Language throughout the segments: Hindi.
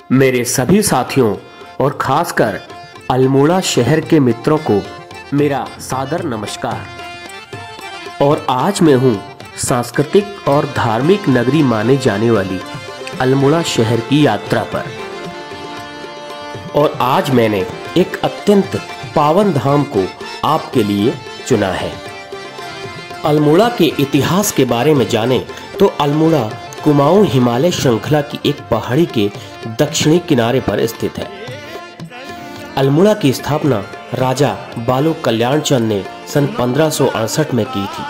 मेरे सभी साथियों और खासकर अल्मोड़ा शहर के मित्रों को मेरा सादर नमस्कार। और आज मैं हूँ सांस्कृतिक और धार्मिक नगरी माने जाने वाली अल्मोड़ा शहर की यात्रा पर। और आज मैंने एक अत्यंत पावन धाम को आपके लिए चुना है। अल्मोड़ा के इतिहास के बारे में जानें तो अल्मोड़ा कुमाऊं हिमालय श्रृंखला की एक पहाड़ी के दक्षिणी किनारे पर स्थित है। अल्मोड़ा की स्थापना राजा बालो कल्याण चंद ने सन 1568 में की थी।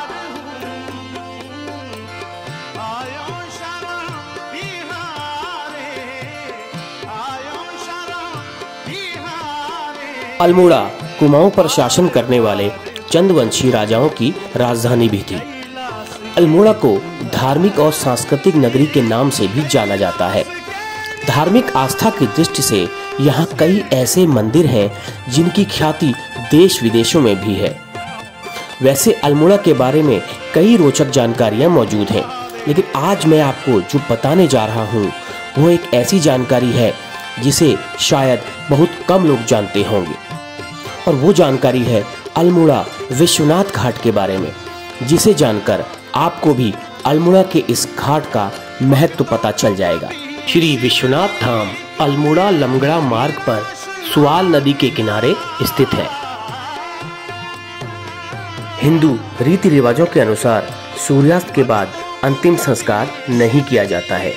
अल्मोड़ा कुमाऊं पर शासन करने वाले चंदवंशी राजाओं की राजधानी भी थी। अल्मोड़ा को धार्मिक और सांस्कृतिक नगरी के नाम से भी जाना जाता है। धार्मिक आस्था की दृष्टि से यहाँ कई ऐसे मंदिर हैं जिनकी ख्याति देश विदेशों में भी है। वैसे अल्मोड़ा के बारे में कई रोचक जानकारियाँ मौजूद हैं, लेकिन आज मैं आपको जो बताने जा रहा हूँ वो एक ऐसी जानकारी है जिसे शायद बहुत कम लोग जानते होंगे। और वो जानकारी है अल्मोड़ा विश्वनाथ घाट के बारे में, जिसे जानकर आपको भी अल्मोड़ा के इस घाट का महत्व पता चल जाएगा। श्री विश्वनाथ धाम अल्मोड़ा लमगड़ा मार्ग पर सुआल नदी के किनारे स्थित है। हिंदू रीति रिवाजों के अनुसार सूर्यास्त के बाद अंतिम संस्कार नहीं किया जाता है,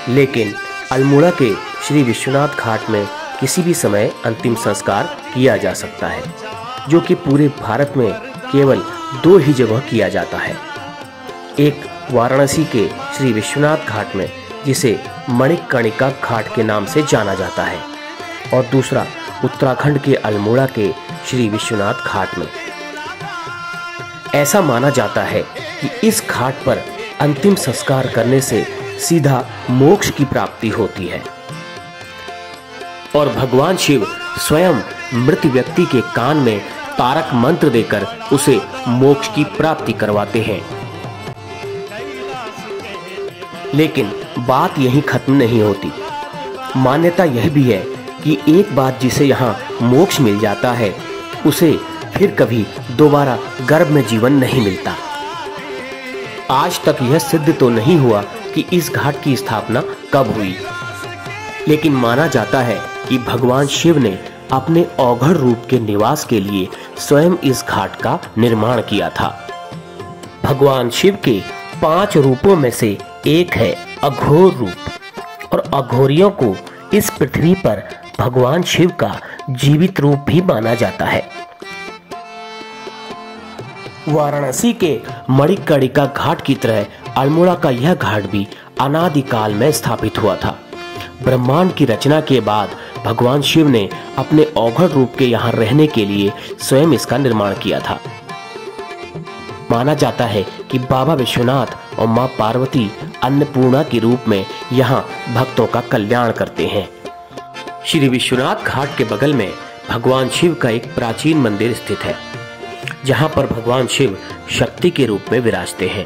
लेकिन अल्मोड़ा के श्री विश्वनाथ घाट में किसी भी समय अंतिम संस्कार किया जा सकता है, जो कि पूरे भारत में केवल 2 ही जगह किया जाता है। एक वाराणसी के श्री विश्वनाथ घाट में, जिसे मणिकर्णिका घाट के नाम से जाना जाता है, और दूसरा उत्तराखंड के अल्मोड़ा के श्री विश्वनाथ घाट में। ऐसा माना जाता है कि इस घाट पर अंतिम संस्कार करने से सीधा मोक्ष की प्राप्ति होती है और भगवान शिव स्वयं मृत व्यक्ति के कान में तारक मंत्र देकर उसे मोक्ष की प्राप्ति करवाते हैं। लेकिन बात यहीं खत्म नहीं होती। मान्यता यह भी है कि एक बार जिसे यहाँ मोक्ष मिल जाता है, उसे फिर कभी दोबारा गर्भ में जीवन नहीं मिलता। आज तक यह सिद्ध तो नहीं हुआ कि इस घाट की स्थापना कब हुई, लेकिन माना जाता है कि भगवान शिव ने अपने औघड़ रूप के निवास के लिए स्वयं इस घाट का निर्माण किया था। भगवान शिव के 5 रूपों में से एक है अघोर रूप, और अघोरियों को इस पृथ्वी पर भगवान शिव का जीवित रूप भी माना जाता है। वाराणसी के मणिकर्णिका घाट की तरह अल्मोड़ा का यह घाट भी अनादिकाल में स्थापित हुआ था। ब्रह्मांड की रचना के बाद भगवान शिव ने अपने औघड़ रूप के यहाँ रहने के लिए स्वयं इसका निर्माण किया था। माना जाता है कि बाबा विश्वनाथ और मां पार्वती अन्नपूर्णा के रूप में यहाँ भक्तों का कल्याण करते हैं। श्री विश्वनाथ घाट के बगल में भगवान शिव का एक प्राचीन मंदिर स्थित है, जहाँ पर भगवान शिव शक्ति के रूप में विराजते हैं।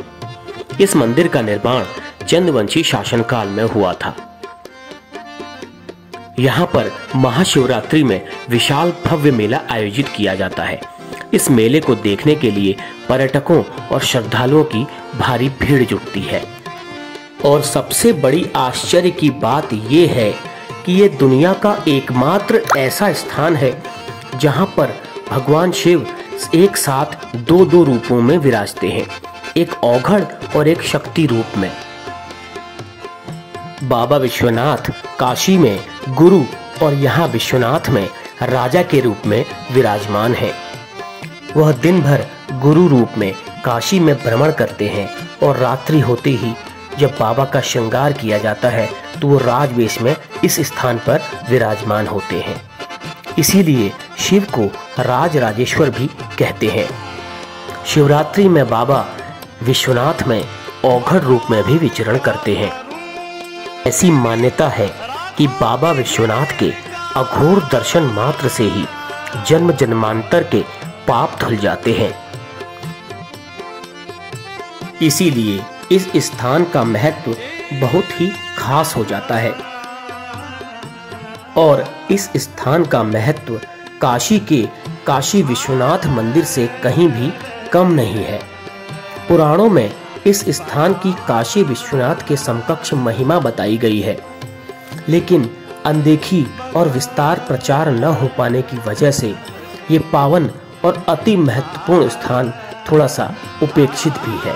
इस मंदिर का निर्माण चंदवंशी शासनकाल में हुआ था। यहाँ पर महाशिवरात्रि में विशाल भव्य मेला आयोजित किया जाता है। इस मेले को देखने के लिए पर्यटकों और श्रद्धालुओं की भारी भीड़ जुटती है। और सबसे बड़ी आश्चर्य की बात यह है कि ये दुनिया का एकमात्र ऐसा स्थान है जहाँ पर भगवान शिव एक साथ 2 रूपों में विराजते हैं, एक औघड़ और एक शक्ति रूप में। बाबा विश्वनाथ काशी में गुरु और यहाँ विश्वनाथ में राजा के रूप में विराजमान है। वह दिन भर गुरु रूप में काशी में भ्रमण करते हैं, और रात्रि होते ही जब बाबा का श्रृंगार किया जाता है तो वो राजवेश में इस स्थान पर विराजमान होते हैं। इसीलिए शिव को राज राजेश्वर भी कहते हैं। शिवरात्रि में बाबा विश्वनाथ में औघड़ रूप में भी विचरण करते हैं। ऐसी मान्यता है कि बाबा विश्वनाथ के अघोर दर्शन मात्र से ही जन्म जन्मांतर के पाप धुल जाते हैं। इसीलिए इस स्थान का महत्व बहुत ही खास हो जाता है। और इस स्थान का महत्व काशी के काशी विश्वनाथ मंदिर से कहीं भी कम नहीं है। पुराणों में इस स्थान की काशी विश्वनाथ के समकक्ष महिमा बताई गई है, लेकिन अनदेखी और विस्तार प्रचार न हो पाने की वजह से ये पावन और अति महत्वपूर्ण स्थान थोड़ा सा उपेक्षित भी है।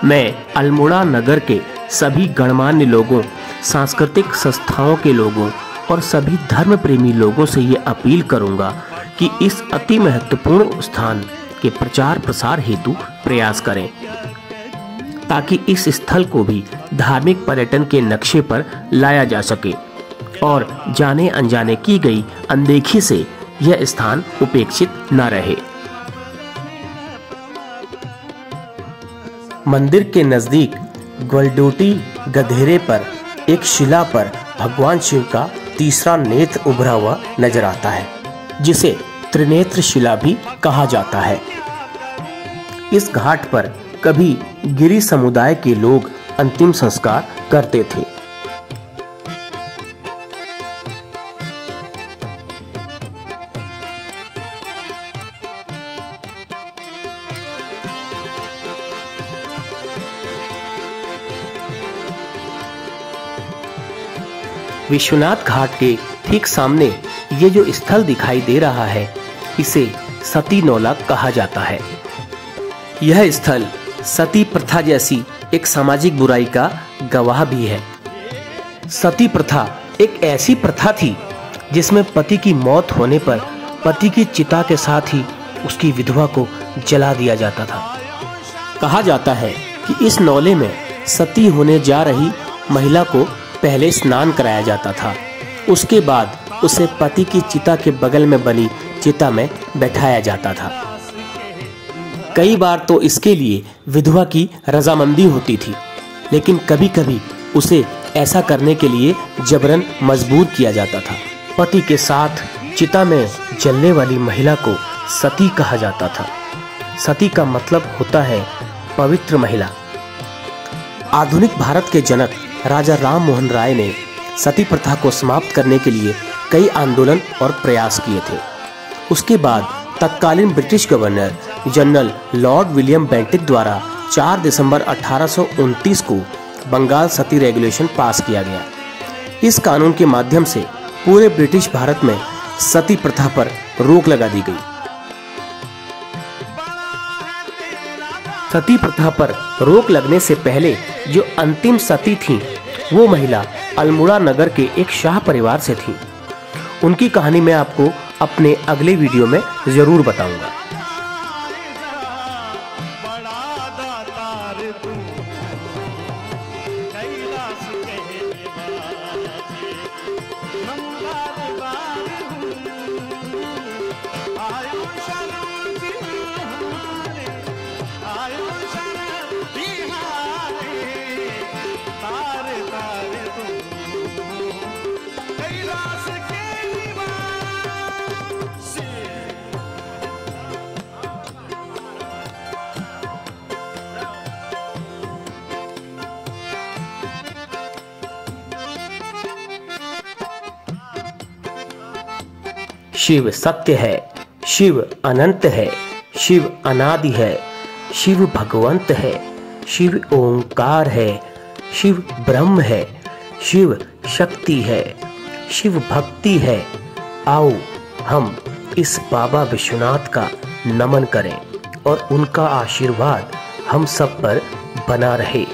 मैं अल्मोड़ा नगर के सभी गणमान्य लोगों, सांस्कृतिक संस्थाओं के लोगों और सभी धर्म प्रेमी लोगों से ये अपील करूंगा कि इस अति महत्वपूर्ण स्थान के प्रचार प्रसार हेतु प्रयास करें, ताकि इस स्थल को भी धार्मिक पर्यटन के नक्शे पर लाया जा सके और जाने अनजाने की गई अनदेखी से यह स्थान उपेक्षित न रहे। मंदिर के नजदीक ग्वलडोटी गधेरे पर एक शिला पर भगवान शिव का तीसरा नेत्र उभरा हुआ नजर आता है, जिसे त्रिनेत्र शिला भी कहा जाता है। इस घाट पर कभी गिरी समुदाय के लोग अंतिम संस्कार करते थे। विश्वनाथ घाट के ठीक सामने ये जो स्थल दिखाई दे रहा है, इसे सती नौला कहा जाता है। यह स्थल सती प्रथा जैसी एक सामाजिक बुराई का गवाह भी है। सती प्रथा एक ऐसी प्रथा थी जिसमें पति की मौत होने पर पति की चिता के साथ ही उसकी विधवा को जला दिया जाता था। कहा जाता है कि इस नौले में सती होने जा रही महिला को पहले स्नान कराया जाता था, उसके बाद उसे पति की चिता के बगल में बनी चिता में बैठाया जाता था। कई बार तो इसके लिए विधवा की रजामंदी होती थी, लेकिन कभी कभी उसे ऐसा करने के लिए जबरन मजबूर किया जाता था। पति के साथ चिता में जलने वाली महिला को सती कहा जाता था। सती का मतलब होता है पवित्र महिला। आधुनिक भारत के जनक राजा राम मोहन राय ने सती प्रथा को समाप्त करने के लिए कई आंदोलन और प्रयास किए थे। उसके बाद तत्कालीन British governor general Lord William Bentinck द्वारा 4 दिसंबर 1829 को बंगाल सती रेगुलेशन पास किया गया। इस कानून के माध्यम से पूरे ब्रिटिश भारत में सती प्रथा पर रोक लगा दी गई। सती प्रथा पर रोक लगने से पहले जो अंतिम सती थीं, वो महिला अल्मोड़ा नगर के एक शाह परिवार से थीं। उनकी कहानी मैं आपको अपने अगले वीडियो में जरूर बताऊंगा। शिव सत्य है, शिव अनंत है, शिव अनादि है, शिव भगवंत है, शिव ओंकार है, शिव ब्रह्म है, शिव शक्ति है, शिव भक्ति है। आओ हम इस बाबा विश्वनाथ का नमन करें और उनका आशीर्वाद हम सब पर बना रहे।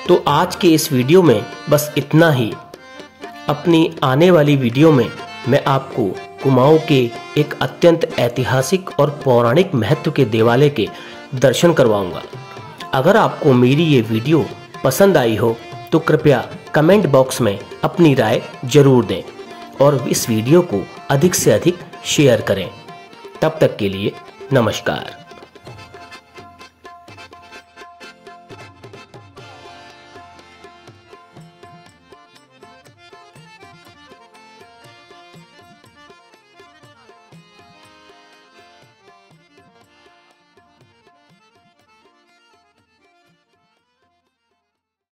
तो आज के इस वीडियो में बस इतना ही। अपनी आने वाली वीडियो में मैं आपको कुमाऊं के एक अत्यंत ऐतिहासिक और पौराणिक महत्व के देवालय के दर्शन करवाऊंगा। अगर आपको मेरी ये वीडियो पसंद आई हो तो कृपया कमेंट बॉक्स में अपनी राय जरूर दें और इस वीडियो को अधिक से अधिक शेयर करें। तब तक के लिए नमस्कार।